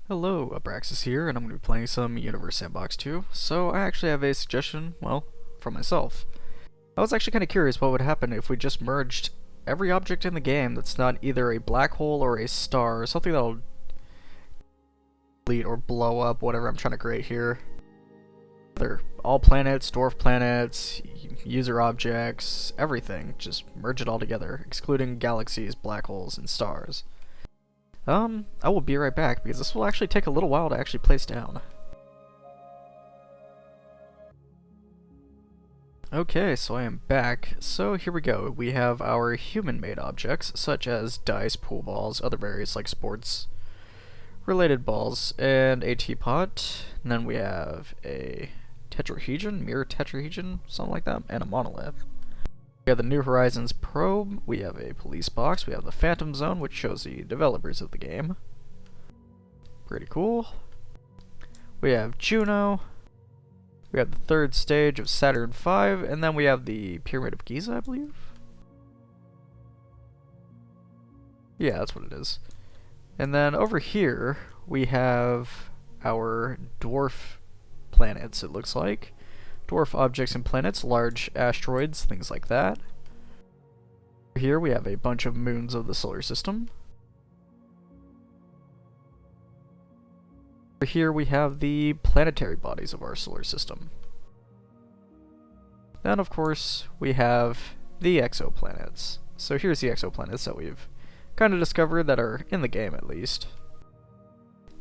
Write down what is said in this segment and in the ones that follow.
Hello, Abraxas here, and I'm going to be playing some Universe Sandbox 2. So I actually have a suggestion, well, from myself. I was actually kind of curious what would happen if we just merged every object in the game that's not either a black hole or a star, or something that'll delete or blow up whatever I'm trying to create here. They're all planets, dwarf planets, user objects, everything. Just merge it all together, excluding galaxies, black holes, and stars. I will be right back, because this will actually take a little while to actually place down. Okay, so I am back. So here we go. We have our human-made objects, such as dice, pool balls, other various like sports-related balls, and a teapot. And then we have a tetrahedron, mirror tetrahedron, something like that, and a monolith. We have the New Horizons probe, we have a police box, we have the Phantom Zone, which shows the developers of the game. Pretty cool. We have Juno. We have the third stage of Saturn V, and then we have the Pyramid of Giza, I believe? Yeah, that's what it is. And then over here, we have our dwarf planets, it looks like. Dwarf objects and planets, large asteroids, things like that. Here we have a bunch of moons of the solar system. Here we have the planetary bodies of our solar system. Then of course we have the exoplanets. So here's the exoplanets that we've kind of discovered that are in the game at least.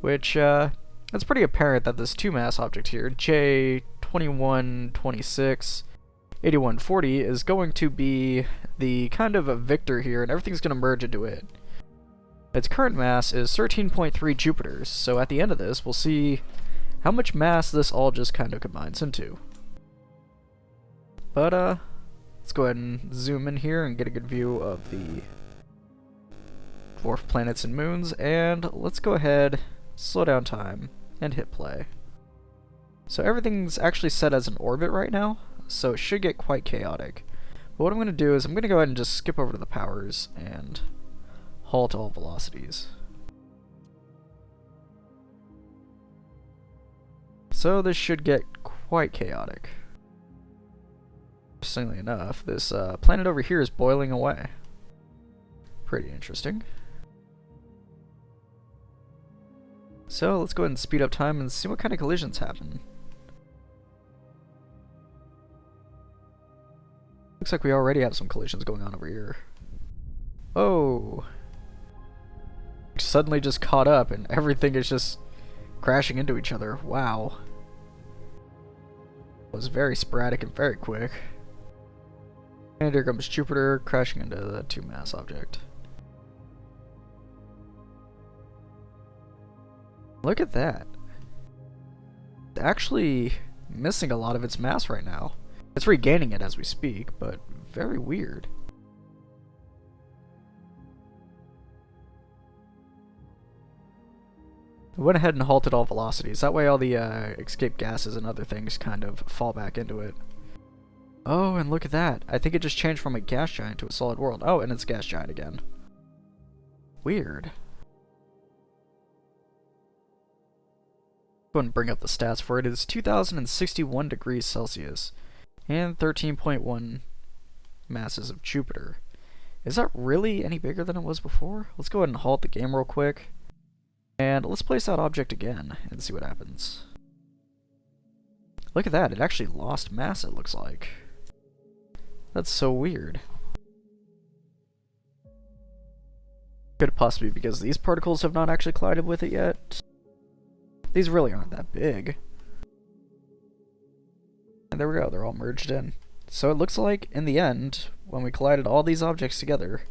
Which, it's pretty apparent that this 2-mass object here, J2126 8140, is going to be the kind of a victor here, and everything's going to merge into it. Its current mass is 13.3 Jupiters, so at the end of this, we'll see how much mass this all just kind of combines into. But, let's go ahead and zoom in here and get a good view of the dwarf planets and moons, and let's go ahead, slow down time, and hit play. So everything's actually set as an orbit right now, so it should get quite chaotic. But what I'm going to do is I'm going to go ahead and just skip over to the powers and halt all velocities. So this should get quite chaotic. Interestingly enough, this planet over here is boiling away. Pretty interesting. So let's go ahead and speed up time and see what kind of collisions happen. Looks like we already have some collisions going on over here. Oh! Suddenly just caught up and everything is just crashing into each other. Wow. It was very sporadic and very quick. And here comes Jupiter crashing into the 2-mass object. Look at that. It's actually missing a lot of its mass right now. It's regaining it as we speak, but very weird. I went ahead and halted all velocities. That way all the escape gases and other things kind of fall back into it. Oh, and look at that. I think it just changed from a gas giant to a solid world. Oh, and it's a gas giant again. Weird. Go ahead and bring up the stats for it. It is 2061 degrees Celsius and 13.1 masses of Jupiter. Is that really any bigger than it was before? Let's go ahead and halt the game real quick. And let's place that object again and see what happens. Look at that, it actually lost mass, it looks like. That's so weird. Could it possibly be because these particles have not actually collided with it yet? These really aren't that big. And there we go, they're all merged in. So it looks like, in the end, when we collided all these objects together,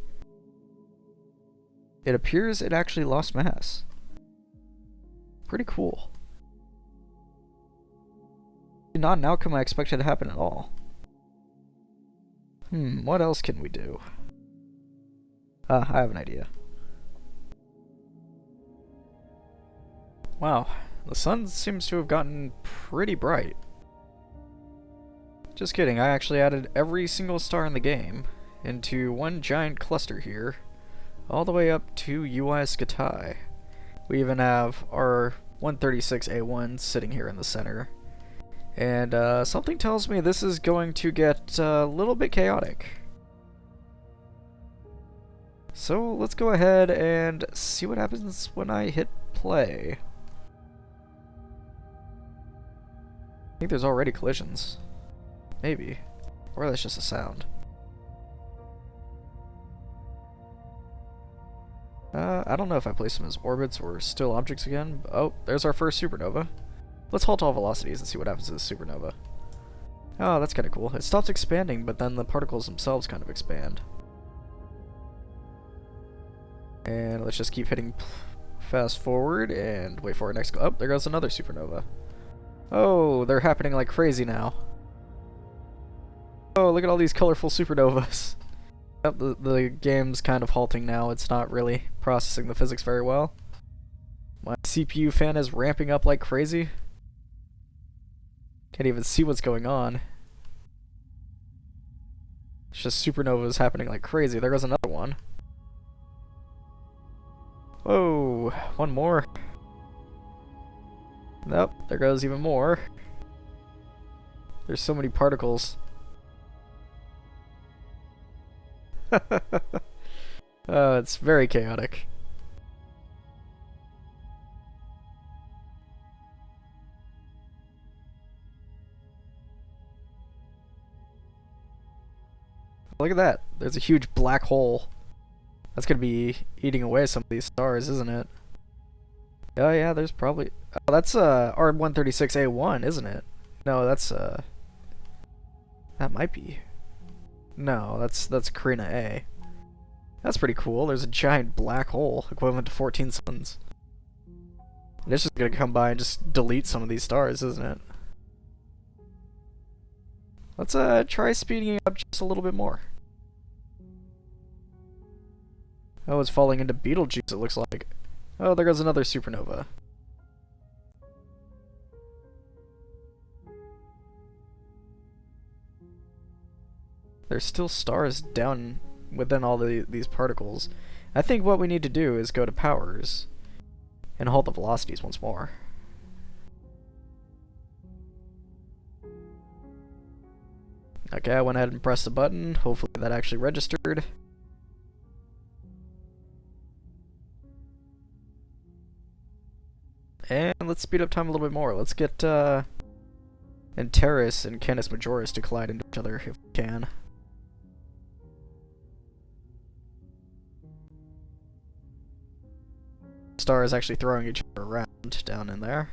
it appears it actually lost mass. Pretty cool. Not an outcome I expected to happen at all. What else can we do? I have an idea. Wow, the sun seems to have gotten pretty bright. Just kidding, I actually added every single star in the game into one giant cluster here, all the way up to UI Skatai. We even have our 136A1 sitting here in the center. And something tells me this is going to get a little bit chaotic. So let's go ahead and see what happens when I hit play. I think there's already collisions. Maybe. Or that's just a sound. I don't know if I place them as orbits or still objects again. Oh, there's our first supernova. Let's halt all velocities and see what happens to this supernova. Oh, that's kind of cool. It stops expanding, but then the particles themselves kind of expand. And let's just keep hitting fast forward and wait for our next... Oh, there goes another supernova. Oh, they're happening like crazy now. Oh, look at all these colorful supernovas. Yep, the game's kind of halting now. It's not really processing the physics very well. My CPU fan is ramping up like crazy. Can't even see what's going on. It's just supernovas happening like crazy. There goes another one. Whoa, one more. Nope, there goes even more. There's so many particles. Oh, it's very chaotic. Look at that. There's a huge black hole. That's gonna be eating away some of these stars, isn't it? Oh yeah, there's probably... Oh, that's R136A1, isn't it? No, that's that might be... No, that's Carina A. That's pretty cool. There's a giant black hole equivalent to 14 suns. And it's just gonna come by and just delete some of these stars, isn't it? Let's try speeding it up just a little bit more. Oh, it's falling into Betelgeuse, it looks like. Oh, there goes another supernova. There's still stars down within all these particles. I think what we need to do is go to powers and halt the velocities once more. Okay, I went ahead and pressed the button. Hopefully that actually registered. And let's speed up time a little bit more. Let's get Antares and Canis Majoris to collide into each other if we can. Star is actually throwing each other around down in there.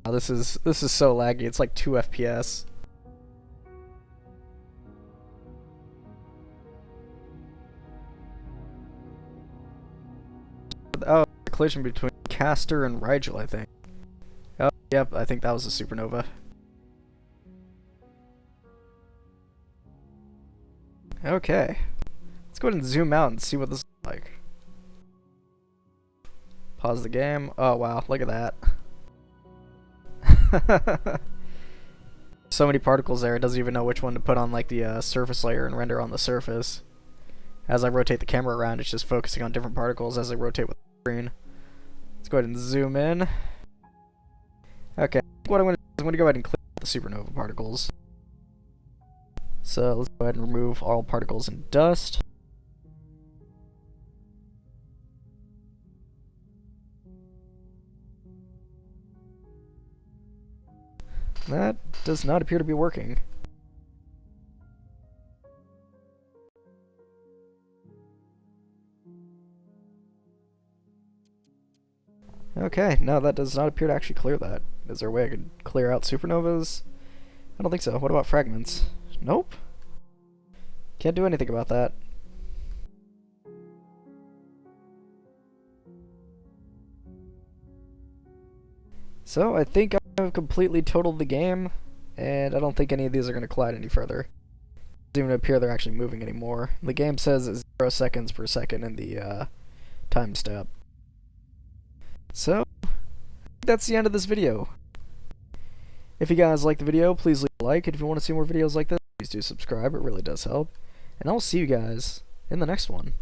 Wow, this is so laggy. It's like 2 FPS. Oh, a collision between Castor and Rigel, I think. Oh, yep, I think that was a supernova. Okay. Let's go ahead and zoom out and see what this looks like. Pause the game. Oh, wow, look at that. So many particles there, it doesn't even know which one to put on like the surface layer and render on the surface. As I rotate the camera around, it's just focusing on different particles as I rotate with the screen. Let's go ahead and zoom in. Okay, what I'm going to do is I'm going to go ahead and clear out the supernova particles. So let's go ahead and remove all particles and dust. That does not appear to be working. Okay, no, that does not appear to actually clear that. Is there a way I could clear out supernovas? I don't think so. What about fragments? Nope. Can't do anything about that. So, I think I've completely totaled the game, and I don't think any of these are going to collide any further. It doesn't even appear they're actually moving anymore. The game says it's 0 seconds per second in the time step. So, that's the end of this video. If you guys like the video, please leave a like, and if you want to see more videos like this, please do subscribe, it really does help. And I'll see you guys in the next one.